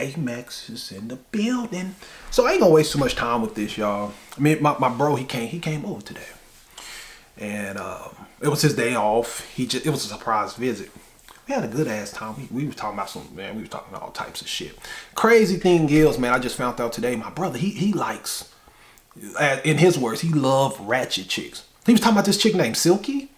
Amex is in the building. So I ain't gonna waste too much time with this, y'all. I mean, my bro, he came over today. And it was his day off. It was a surprise visit. We had a good ass time. We was talking about we was talking about all types of shit. Crazy thing is, man, I just found out today, my brother, he likes, in his words, he loved ratchet chicks. He was talking about this chick named Silky.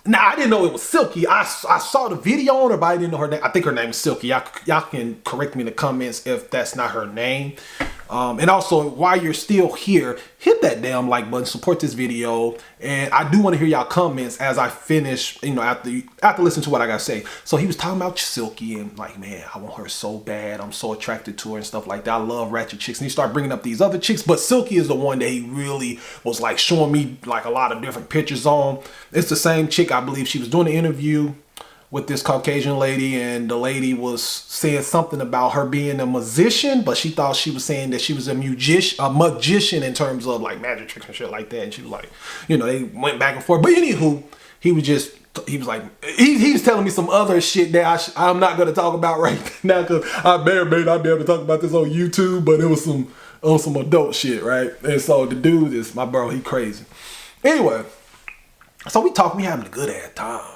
Now, I didn't know it was Silky. I saw the video on her, but I didn't know her name. I think her name is Silky. Y'all can correct me in the comments if that's not her name. And also, while you're still here, hit that damn like button, support this video. And I do want to hear y'all comments as I finish, after listening to what I got to say. So he was talking about Silky and like, man, I want her so bad. I'm so attracted to her and stuff like that. I love ratchet chicks. And he started bringing up these other chicks, but Silky is the one that he really was like showing me like a lot of different pictures on. It's the same chick, I believe. She was doing an interview with this Caucasian lady, and the lady was saying something about her being a musician, but she thought she was saying that she was a magician in terms of like magic tricks and shit like that. And she was like, they went back and forth. But anywho, he was telling me some other shit that I'm not going to talk about right now, because I may or may not be able to talk about this on YouTube, but it was some adult shit, right? And so the dude is my bro, he crazy. Anyway, so we having a good ass time.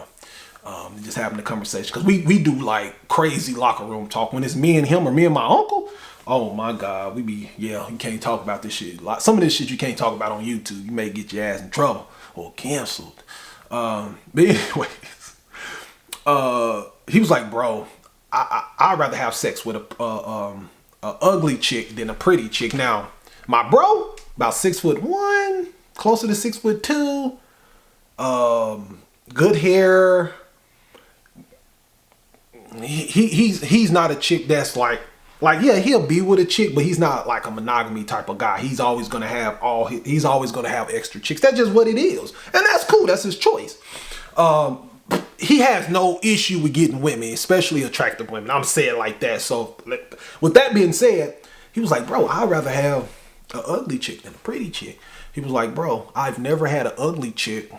Just having a conversation, because we do like crazy locker room talk when it's me and him or me and my uncle. Oh my God, you can't talk about this shit. Like, some of this shit you can't talk about on YouTube. You may get your ass in trouble or canceled. But anyways, he was like, bro, I'd rather have sex with a ugly chick than a pretty chick. Now, my bro, about 6'1", closer to 6'2", good hair. He's not a chick that's like yeah, he'll be with a chick, but he's not like a monogamy type of guy. He's always gonna have extra chicks. That's just what it is, and that's cool. That's his choice. He has no issue with getting women, especially attractive women. I'm saying like that. So with that being said, he was like, bro, I'd rather have an ugly chick than a pretty chick. He was like, bro, I've never had an ugly chick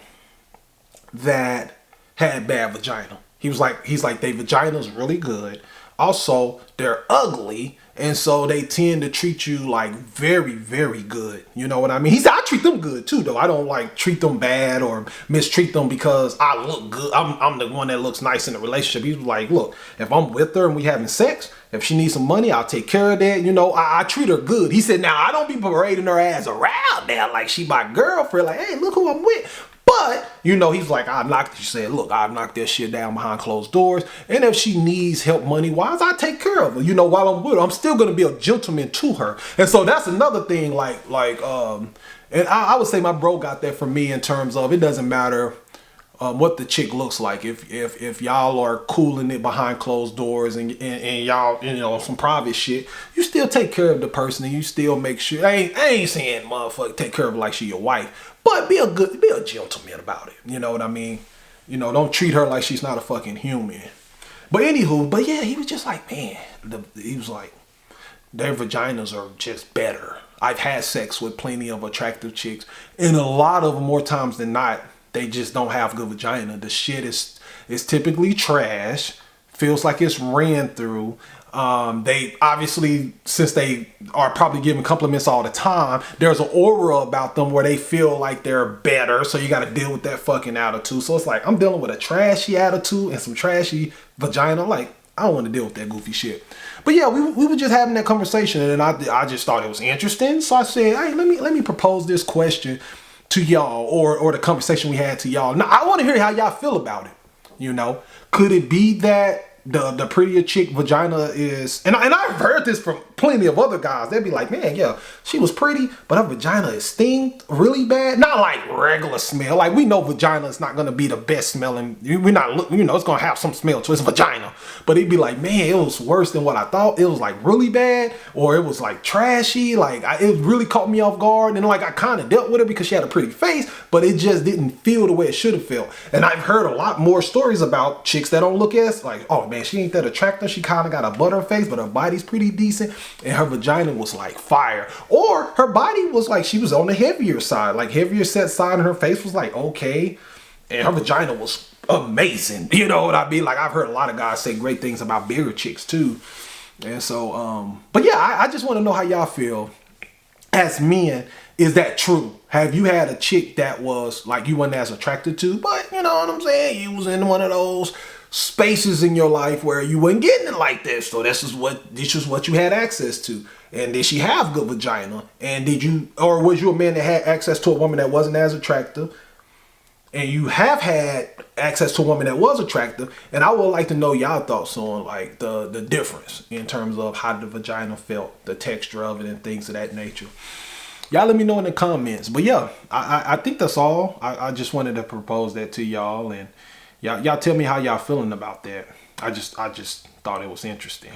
that had bad vagina. He's like, they vagina's really good. Also, they're ugly, and so they tend to treat you like very, very good. You know what I mean? He said, I treat them good too, though. I don't like treat them bad or mistreat them because I look good. I'm the one that looks nice in the relationship. He was like, look, if I'm with her and we having sex, if she needs some money, I'll take care of that. I treat her good. He said, now I don't be parading her ass around there like she my girlfriend. Like, hey, look who I'm with. But, he's like, she said, look, I knocked that shit down behind closed doors. And if she needs help money-wise, I take care of her. While I'm with her, I'm still going to be a gentleman to her. And so that's another thing, and I would say my bro got that from me in terms of it doesn't matter what the chick looks like. If y'all are cooling it behind closed doors and y'all, some private shit, you still take care of the person and you still make sure. I ain't saying motherfucker take care of her like she your wife. But be a gentleman about it. You know what I mean? Don't treat her like she's not a fucking human. But yeah, he was just like, man, he was like, their vaginas are just better. I've had sex with plenty of attractive chicks, and a lot of them, more times than not, they just don't have good vagina. The shit is typically trash. Feels like it's ran through. They obviously, since they are probably giving compliments all the time, there's an aura about them where they feel like they're better. So you got to deal with that fucking attitude. So it's like, I'm dealing with a trashy attitude and some trashy vagina. Like, I don't want to deal with that goofy shit. But yeah, we were just having that conversation, and I just thought it was interesting. So I said, hey, let me propose this question to y'all, or the conversation we had to y'all. Now, I want to hear how y'all feel about it. Could it be that the prettier chick vagina is, and I've heard this from plenty of other guys. They'd be like, man, yeah, she was pretty, but her vagina is stink really bad. Not like regular smell. Like, we know vagina is not gonna be the best smelling. We're not, it's gonna have some smell to its vagina. But it'd be like, man, it was worse than what I thought. It was like really bad, or it was like trashy. Like, it really caught me off guard. And like, I kind of dealt with it because she had a pretty face, but it just didn't feel the way it should have felt. And I've heard a lot more stories about chicks that don't look as like, oh man, she ain't that attractive. She kind of got a butter face, but her body's pretty decent. And her vagina was like fire. Or her body was like, she was on the heavier side, like heavier set side, and her face was like, okay. And her vagina was amazing. You know what I mean? Like, I've heard a lot of guys say great things about bigger chicks too. And so, but yeah, I just want to know how y'all feel as men. Is that true? Have you had a chick that was like you weren't as attracted to, but you know what I'm saying? You was in one of those spaces in your life where you weren't getting it like this. So this was what you had access to. And did she have good vagina? And did you, or was you a man that had access to a woman that wasn't as attractive? And you have had access to a woman that was attractive, and I would like to know y'all thoughts on like the difference in terms of how the vagina felt, the texture of it, and things of that nature. Y'all let me know in the comments. But yeah, I think that's all. I just wanted to propose that to y'all, and y'all tell me how y'all feeling about that. I just thought it was interesting.